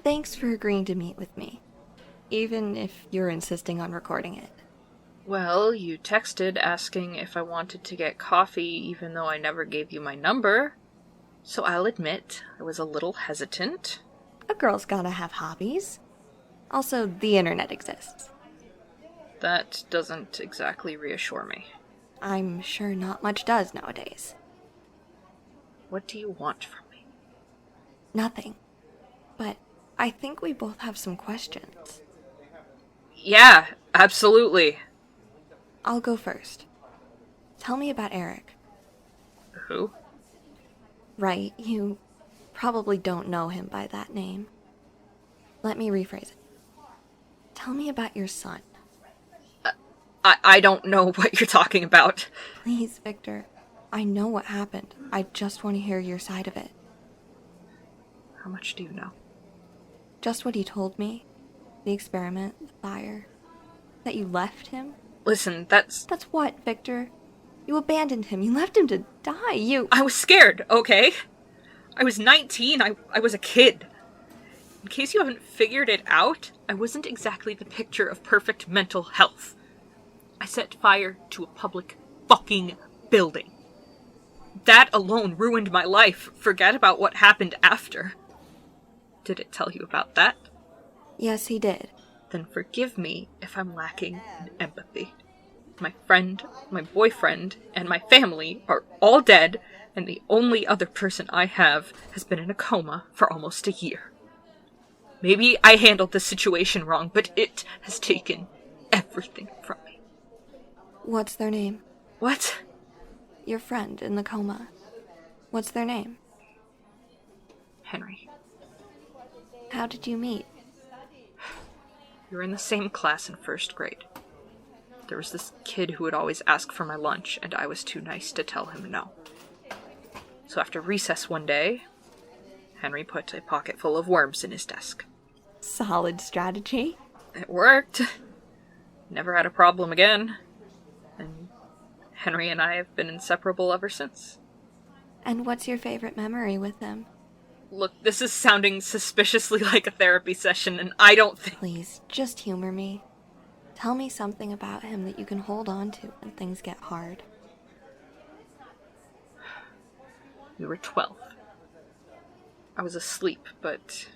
Thanks for agreeing to meet with me, even if you're insisting on recording it. Well, you texted asking if I wanted to get coffee even though I never gave you my number. So I'll admit, I was a little hesitant. A girl's gotta have hobbies. Also, the internet exists. That doesn't exactly reassure me. I'm sure not much does nowadays. What do you want from me? Nothing. But I think we both have some questions. Yeah, absolutely. I'll go first. Tell me about Eric. Who? Right, you probably don't know him by that name. Let me rephrase it. Tell me about your son. I don't know what you're talking about. Please, Victor. I know what happened. I just want to hear your side of it. How much do you know? Just what he told me. The experiment, the fire. That you left him. Listen, That's what, Victor? You abandoned him. You left him to die. I was scared, okay? I was 19. I was a kid. In case you haven't figured it out, I wasn't exactly the picture of perfect mental health. I set fire to a public fucking building. That alone ruined my life. Forget about what happened after. Did it tell you about that? Yes, he did. Then forgive me if I'm lacking in empathy. My friend, my boyfriend, and my family are all dead, and the only other person I have has been in a coma for almost a year. Maybe I handled the situation wrong, but it has taken everything from me. What's their name? What? Your friend in the coma. What's their name? Henry. How did you meet? We were in the same class in first grade. There was this kid who would always ask for my lunch, and I was too nice to tell him no. So after recess one day, Henry put a pocket full of worms in his desk. Solid strategy. It worked. Never had a problem again. And Henry and I have been inseparable ever since. And what's your favorite memory with him? Look, this is sounding suspiciously like a therapy session, and I don't think... Please, just humor me. Tell me something about him that you can hold on to when things get hard. We were 12. I was asleep, but...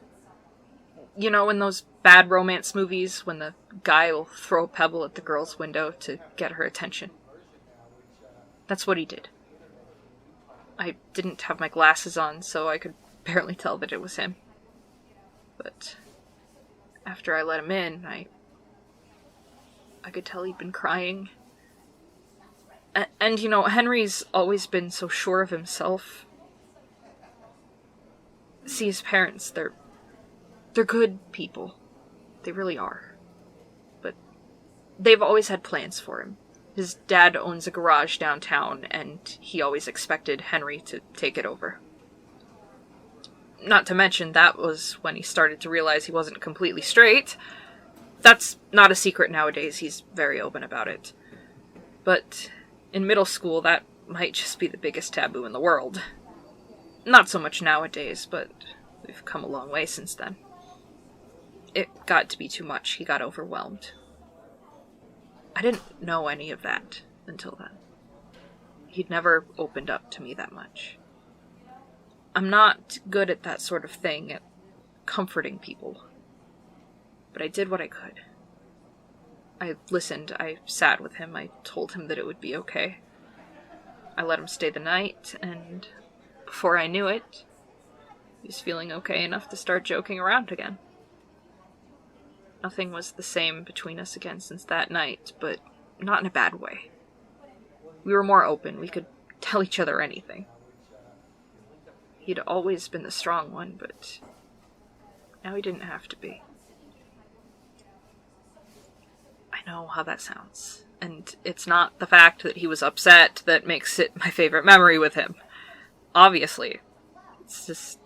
You know, in those bad romance movies, when the guy will throw a pebble at the girl's window to get her attention. That's what he did. I didn't have my glasses on, so I could barely tell that it was him. But after I let him in, I could tell he'd been crying. And you know, Henry's always been so sure of himself. See, his parents, they're good people. They really are. But they've always had plans for him. His dad owns a garage downtown, and he always expected Henry to take it over. Not to mention, that was when he started to realize he wasn't completely straight. That's not a secret nowadays, he's very open about it. But in middle school, that might just be the biggest taboo in the world. Not so much nowadays, but we've come a long way since then. It got to be too much, he got overwhelmed. I didn't know any of that until then. He'd never opened up to me that much. I'm not good at that sort of thing, at comforting people. But I did what I could. I listened, I sat with him, I told him that it would be okay. I let him stay the night, and before I knew it, he was feeling okay enough to start joking around again. Nothing was the same between us again since that night, but not in a bad way. We were more open, we could tell each other anything. He'd always been the strong one, but now he didn't have to be. I know how that sounds, and it's not the fact that he was upset that makes it my favorite memory with him. Obviously. It's just...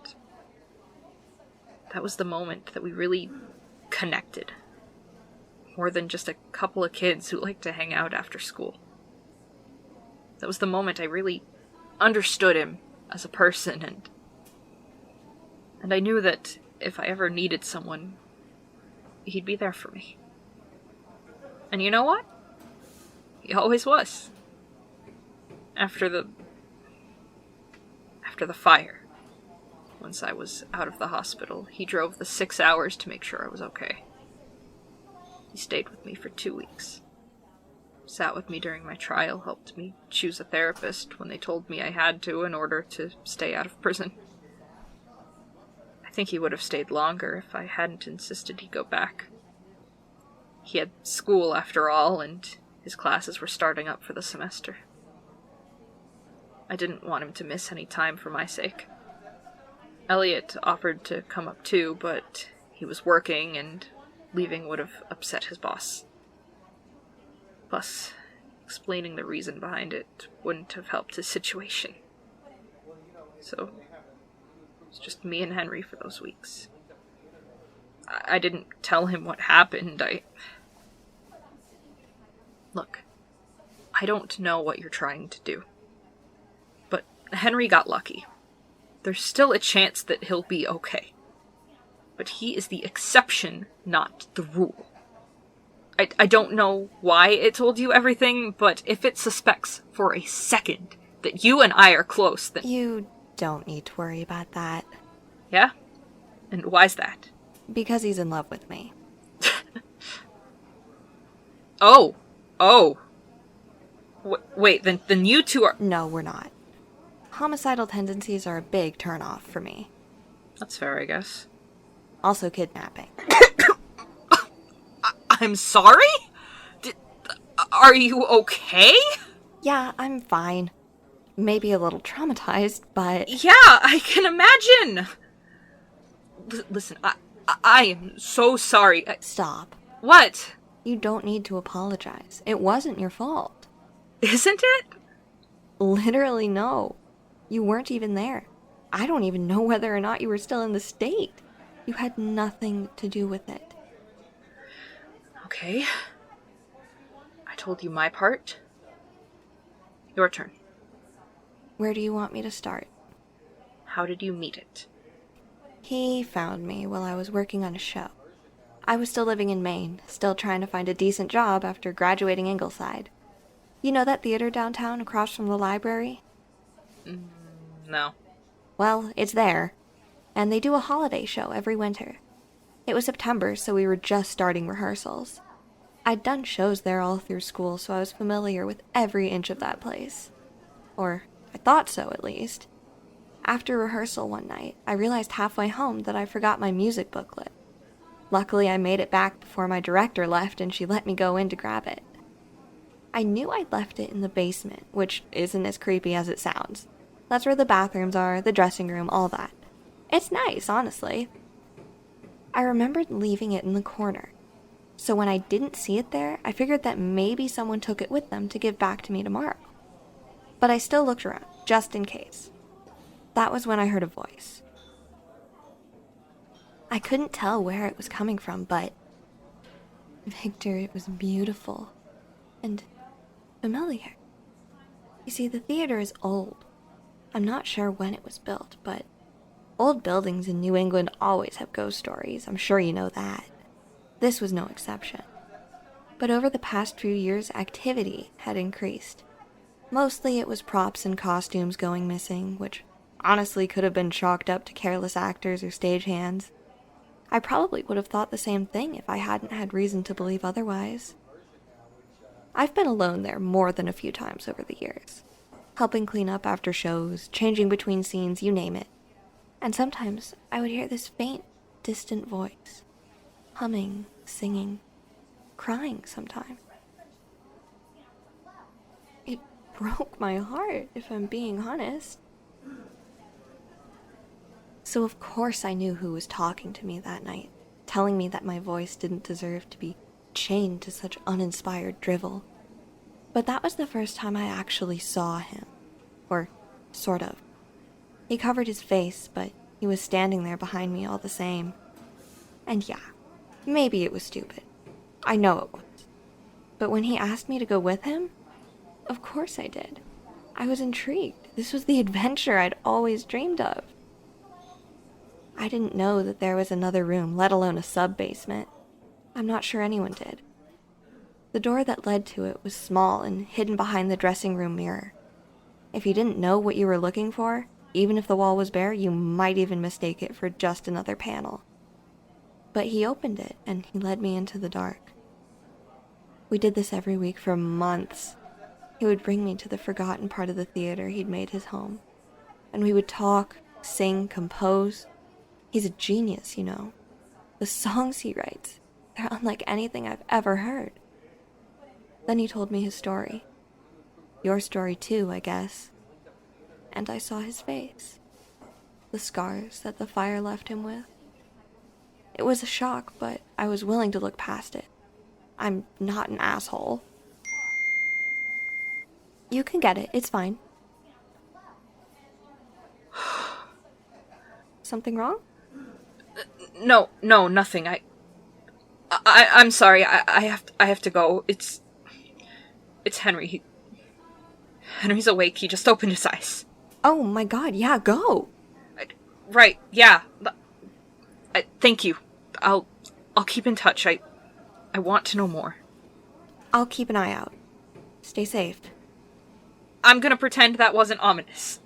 that was the moment that we really connected. More than just a couple of kids who liked to hang out after school. That was the moment I really understood him as a person, and I knew that if I ever needed someone, he'd be there for me. And you know what? He always was. After the fire, once I was out of the hospital, he drove the 6 hours to make sure I was okay. He stayed with me for 2 weeks. Sat with me during my trial, helped me choose a therapist when they told me I had to in order to stay out of prison. I think he would have stayed longer if I hadn't insisted he go back. He had school after all, and his classes were starting up for the semester. I didn't want him to miss any time for my sake. Elliot offered to come up too, but he was working, and leaving would have upset his boss. Plus, explaining the reason behind it wouldn't have helped his situation. So, it was just me and Henry for those weeks. I didn't tell him what happened. Look, I don't know what you're trying to do. But Henry got lucky. There's still a chance that he'll be okay. But he is the exception, not the rule. I don't know why it told you everything, but if it suspects for a second that you and I are close, then... You don't need to worry about that. Yeah? And why's that? Because he's in love with me. Oh. Wait, then you two are... No, we're not. Homicidal tendencies are a big turnoff for me. That's fair, I guess. Also kidnapping. I'm sorry? Are you okay? Yeah, I'm fine. Maybe a little traumatized, but... Yeah, I can imagine! Listen, I am so sorry. Stop. What? You don't need to apologize. It wasn't your fault. Isn't it? Literally no. You weren't even there. I don't even know whether or not you were still in the state. You had nothing to do with it. Okay. I told you my part. Your turn. Where do you want me to start? How did you meet it? He found me while I was working on a show. I was still living in Maine, still trying to find a decent job after graduating Ingleside. You know that theater downtown across from the library? No. Well, it's there. And they do a holiday show every winter. It was September, so we were just starting rehearsals. I'd done shows there all through school, so I was familiar with every inch of that place. Or, I thought so, at least. After rehearsal one night, I realized halfway home that I forgot my music booklet. Luckily, I made it back before my director left, and she let me go in to grab it. I knew I'd left it in the basement, which isn't as creepy as it sounds. That's where the bathrooms are, the dressing room, all that. It's nice, honestly. I remembered leaving it in the corner. So when I didn't see it there, I figured that maybe someone took it with them to give back to me tomorrow. But I still looked around, just in case. That was when I heard a voice. I couldn't tell where it was coming from, but... Victor, it was beautiful. And familiar. You see, the theater is old. I'm not sure when it was built, but old buildings in New England always have ghost stories. I'm sure you know that. This was no exception. But over the past few years, activity had increased. Mostly it was props and costumes going missing, which honestly could have been chalked up to careless actors or stagehands. I probably would have thought the same thing if I hadn't had reason to believe otherwise. I've been alone there more than a few times over the years, helping clean up after shows, changing between scenes, you name it. And sometimes I would hear this faint, distant voice, humming, singing, crying sometimes. It broke my heart, if I'm being honest. So of course I knew who was talking to me that night, telling me that my voice didn't deserve to be chained to such uninspired drivel. But that was the first time I actually saw him. Or, sort of. He covered his face, but he was standing there behind me all the same. And yeah, maybe it was stupid. I know it was. But when he asked me to go with him, of course I did. I was intrigued. This was the adventure I'd always dreamed of. I didn't know that there was another room, let alone a sub-basement. I'm not sure anyone did. The door that led to it was small and hidden behind the dressing room mirror. If you didn't know what you were looking for, even if the wall was bare, you might even mistake it for just another panel. But he opened it, and he led me into the dark. We did this every week for months. He would bring me to the forgotten part of the theater he'd made his home. And we would talk, sing, compose. He's a genius, you know. The songs he writes, they're unlike anything I've ever heard. Then he told me his story. Your story too, I guess. And I saw his face. The scars that the fire left him with. It was a shock, but I was willing to look past it. I'm not an asshole. You can get it, it's fine. Something wrong? No, nothing. I'm sorry. I have to go. It's Henry. Henry's awake. He just opened his eyes. Oh my god, yeah, go. Right, yeah. Thank you. I'll keep in touch. I want to know more. I'll keep an eye out. Stay safe. I'm gonna pretend that wasn't ominous.